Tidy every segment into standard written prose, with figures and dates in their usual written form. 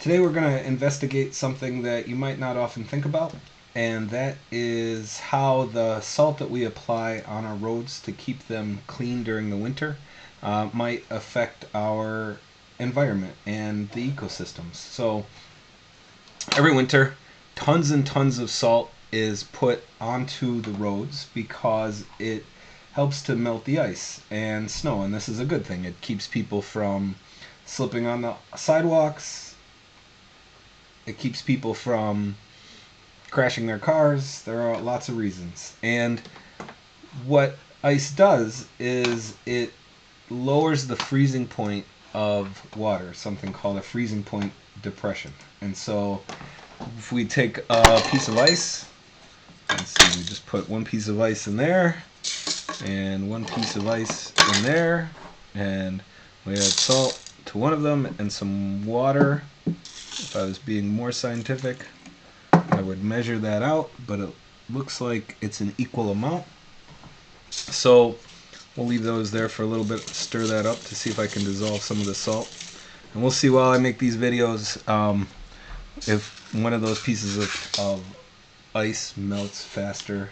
Today we're going to investigate something that you might not often think about, and that is how the salt that we apply on our roads to keep them clean during the winter might affect our environment and the ecosystems. So every winter, tons and tons of salt is put onto the roads because it helps to melt the ice and snow, and this is a good thing. It keeps people from slipping on the sidewalks. It keeps people from crashing their cars. There are lots of reasons. And what ice does is it lowers the freezing point of water, something called a freezing point depression. And so if we take a piece of ice, let's see, we just put one piece of ice in there and one piece of ice in there, and we add salt to one of them and some water. If I was being more scientific, I would measure that out, but it looks like it's an equal amount. So we'll leave those there for a little bit, stir that up to see if I can dissolve some of the salt. And we'll see while I make these videos if one of those pieces of ice melts faster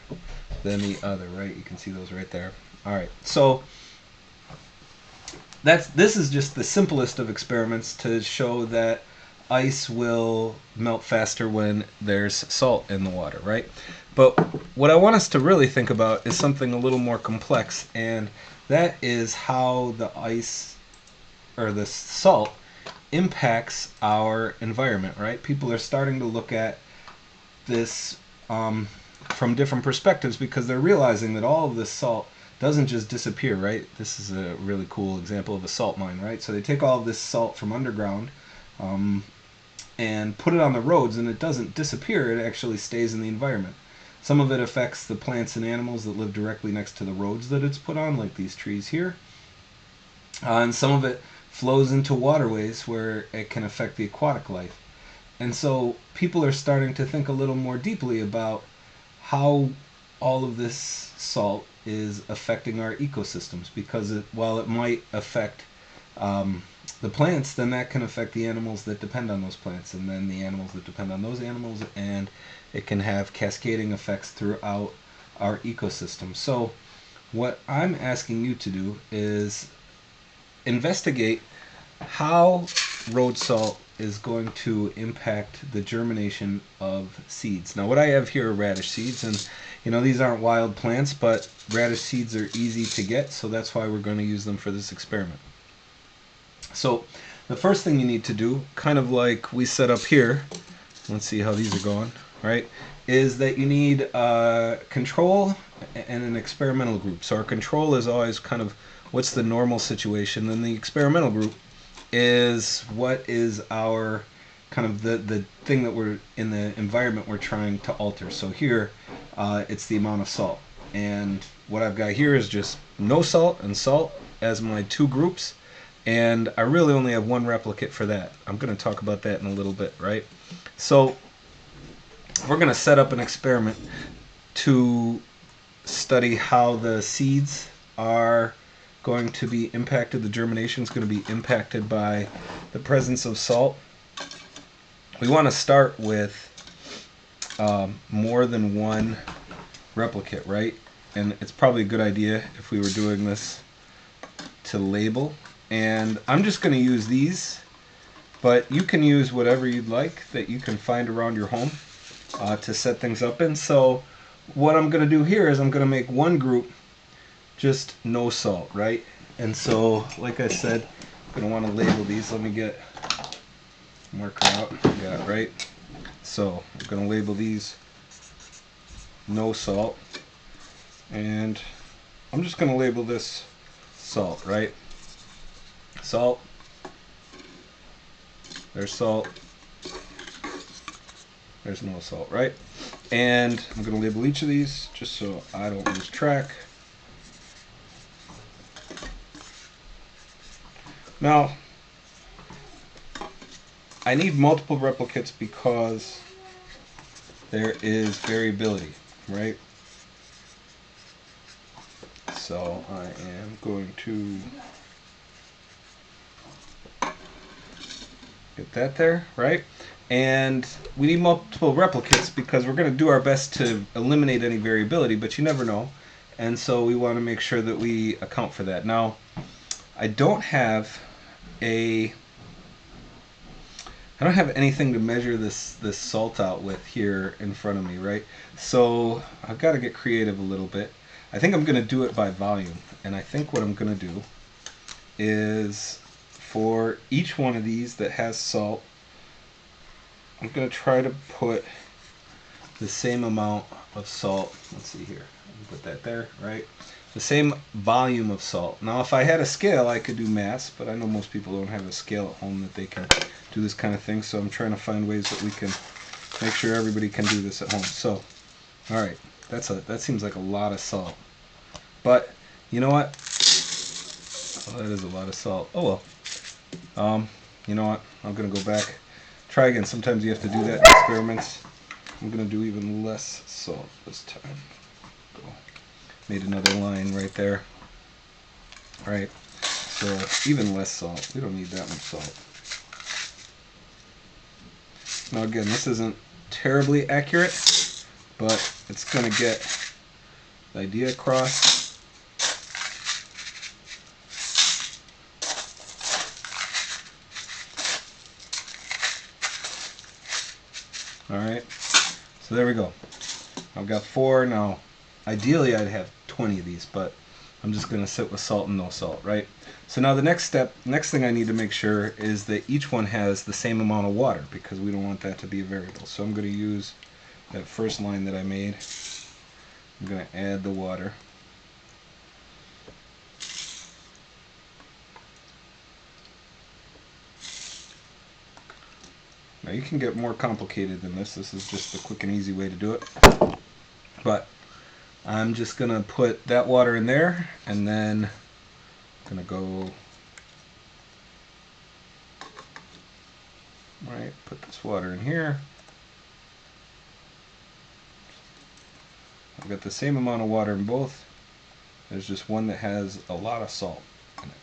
than the other, right? You can see those right there. All right, so this is just the simplest of experiments to show that ice will melt faster when there's salt in the water, right? But what I want us to really think about is something a little more complex, and that is how the ice or the salt impacts our environment, right? People are starting to look at this from different perspectives because they're realizing that all of this salt doesn't just disappear, right? This is a really cool example of a salt mine, right? So they take all of this salt from underground and put it on the roads, and it doesn't disappear. It actually stays in the environment. Some of it affects the plants and animals that live directly next to the roads that it's put on, like these trees here. And some of it flows into waterways where it can affect the aquatic life. And so people are starting to think a little more deeply about how all of this salt is affecting our ecosystems, because while it might affect the plants, then that can affect the animals that depend on those plants, and then the animals that depend on those animals, and it can have cascading effects throughout our ecosystem. So what I'm asking you to do is investigate how road salt is going to impact the germination of seeds. Now what I have here are radish seeds, and these aren't wild plants, but radish seeds are easy to get, so that's why we're going to use them for this experiment. So the first thing you need to do, kind of like we set up here, let's see how these are going, right, is that you need a control and an experimental group. So our control is always kind of what's the normal situation, then the experimental group is what is our kind of the thing that we're in the environment we're trying to alter. So here it's the amount of salt, and what I've got here is just no salt and salt as my two groups, and I really only have one replicate for that. I'm going to talk about that in a little bit, right? So we're going to set up an experiment to study how the seeds are going to be impacted. The germination is going to be impacted by the presence of salt. We want to start with more than one replicate, right? And it's probably a good idea if we were doing this to label. And I'm just going to use these, but you can use whatever you'd like that you can find around your home to set things up in. So what I'm going to do here is I'm going to make one group just no salt, right? And so, like I said, I'm going to want to label these. Let me get a marker out. Yeah, right? So I'm going to label these no salt, and I'm just going to label this salt, right? Salt, there's salt, there's no salt, right? And I'm going to label each of these just so I don't lose track. Now, I need multiple replicates because there is variability, right? So I am going to Get that there, right? And we need multiple replicates because we're going to do our best to eliminate any variability, but you never know. And so we want to make sure that we account for that. Now, I don't have anything to measure this salt out with here in front of me, right? So I've got to get creative a little bit. I think I'm going to do it by volume. And I think what I'm going to do is for each one of these that has salt, I'm going to try to put the same amount of salt. Let's see here. Put that there, right? The same volume of salt. Now, if I had a scale, I could do mass, but I know most people don't have a scale at home that they can do this kind of thing, so I'm trying to find ways that we can make sure everybody can do this at home. So, all right, that seems like a lot of salt. But, you know what? Oh, that is a lot of salt. Oh, well. You know what? I'm going to go back. Try again. Sometimes you have to do that in experiments. I'm going to do even less salt this time. Go. Made another line right there. All right. So even less salt. We don't need that much salt. Now again, this isn't terribly accurate, but it's going to get the idea across. Alright, so there we go. I've got 4 now. Ideally I'd have 20 of these, but I'm just going to sit with salt and no salt, right? So now the next thing I need to make sure is that each one has the same amount of water, because we don't want that to be a variable. So I'm going to use that first line that I made. I'm going to add the water. Now you can get more complicated than this. This is just a quick and easy way to do it. But I'm just going to put that water in there, and then I'm going to go, right, put this water in here. I've got the same amount of water in both. There's just one that has a lot of salt in it.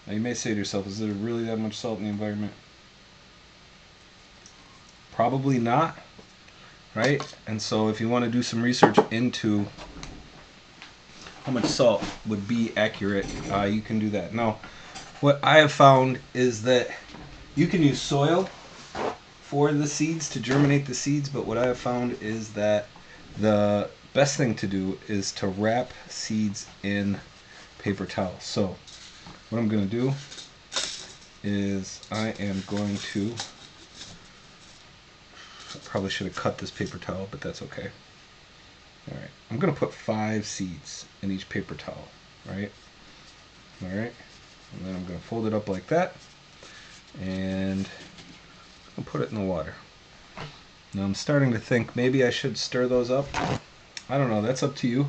Now you may say to yourself, is there really that much salt in the environment? Probably not, right? And so if you want to do some research into how much salt would be accurate, you can do that. Now, what I have found is that you can use soil for the seeds to germinate the seeds, but what I have found is that the best thing to do is to wrap seeds in paper towel. So what I'm going to do is I am going to, I probably should have cut this paper towel, but that's okay. Alright, I'm going to put 5 seeds in each paper towel, right? Alright, and then I'm going to fold it up like that, and I'll put it in the water. Now I'm starting to think maybe I should stir those up. I don't know, that's up to you.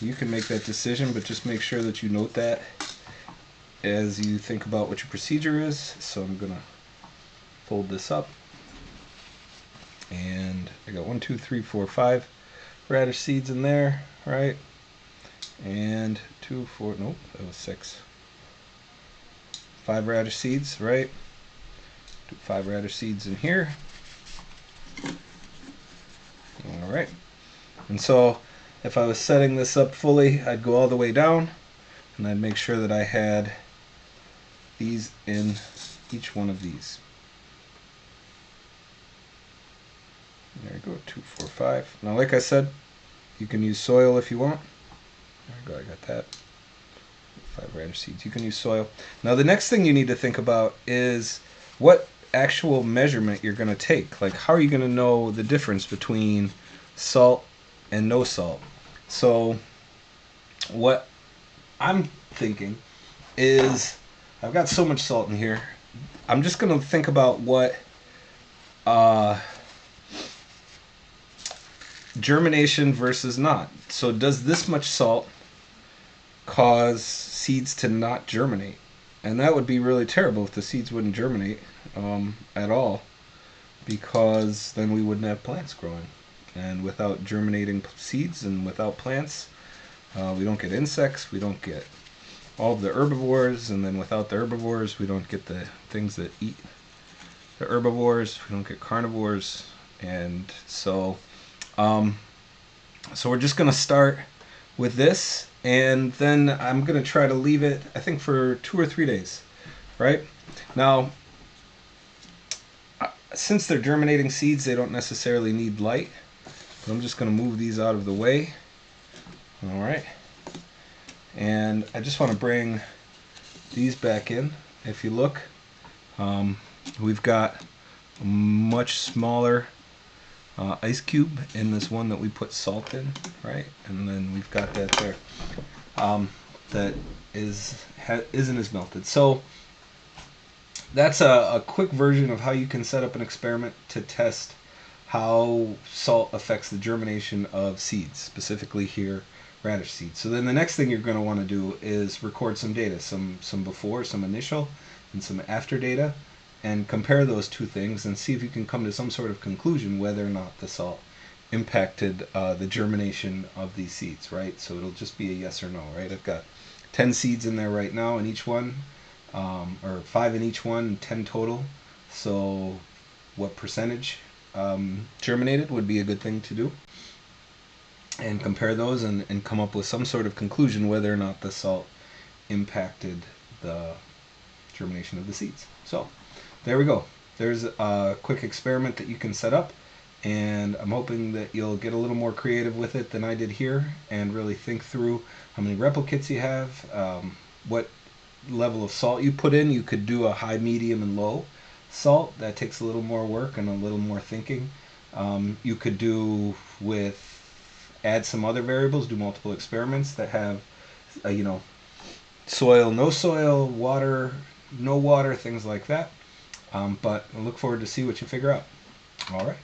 You can make that decision, but just make sure that you note that as you think about what your procedure is. So I'm going to fold this up. And I got 1, 2, 3, 4, 5 radish seeds in there, right? And 2, 4, nope, that was 6. 5 radish seeds, right? 5 radish seeds in here. All right. And so if I was setting this up fully, I'd go all the way down, and I'd make sure that I had these in each one of these. There we go, 2, 4, 5. Now, like I said, you can use soil if you want. There we go, I got that. 5 radish seeds. You can use soil. Now, the next thing you need to think about is what actual measurement you're going to take. Like, how are you going to know the difference between salt and no salt? So, what I'm thinking is, I've got so much salt in here, I'm just going to think about what germination versus not. So does this much salt cause seeds to not germinate? And that would be really terrible if the seeds wouldn't germinate at all, because then we wouldn't have plants growing. And without germinating seeds and without plants, we don't get insects, we don't get all of the herbivores, and then without the herbivores, we don't get the things that eat the herbivores. We don't get carnivores, and so we're just gonna start with this, and then I'm gonna try to leave it, I think, for 2 or 3 days, right? Now, since they're germinating seeds, they don't necessarily need light, but I'm just gonna move these out of the way. All right, and I just want to bring these back in. If you look, we've got a much smaller ice cube in this one that we put salt in, right? And then we've got that there that isn't as melted. So that's a quick version of how you can set up an experiment to test how salt affects the germination of seeds, specifically here radish seeds. So then the next thing you're going to want to do is record some data, some before, some initial, and some after data, and compare those two things and see if you can come to some sort of conclusion whether or not the salt impacted the germination of these seeds, right? So it'll just be a yes or no, right? I've got 10 seeds in there right now in each one, or 5 in each one, 10 total. So what percentage germinated would be a good thing to do, and compare those and come up with some sort of conclusion whether or not the salt impacted the germination of the seeds. So there we go. There's a quick experiment that you can set up, and I'm hoping that you'll get a little more creative with it than I did here and really think through how many replicates you have, what level of salt you put in. You could do a high, medium, and low salt. That takes a little more work and a little more thinking. You could do add some other variables, do multiple experiments that have, soil, no soil, water, no water, things like that. But I look forward to see what you figure out. All right.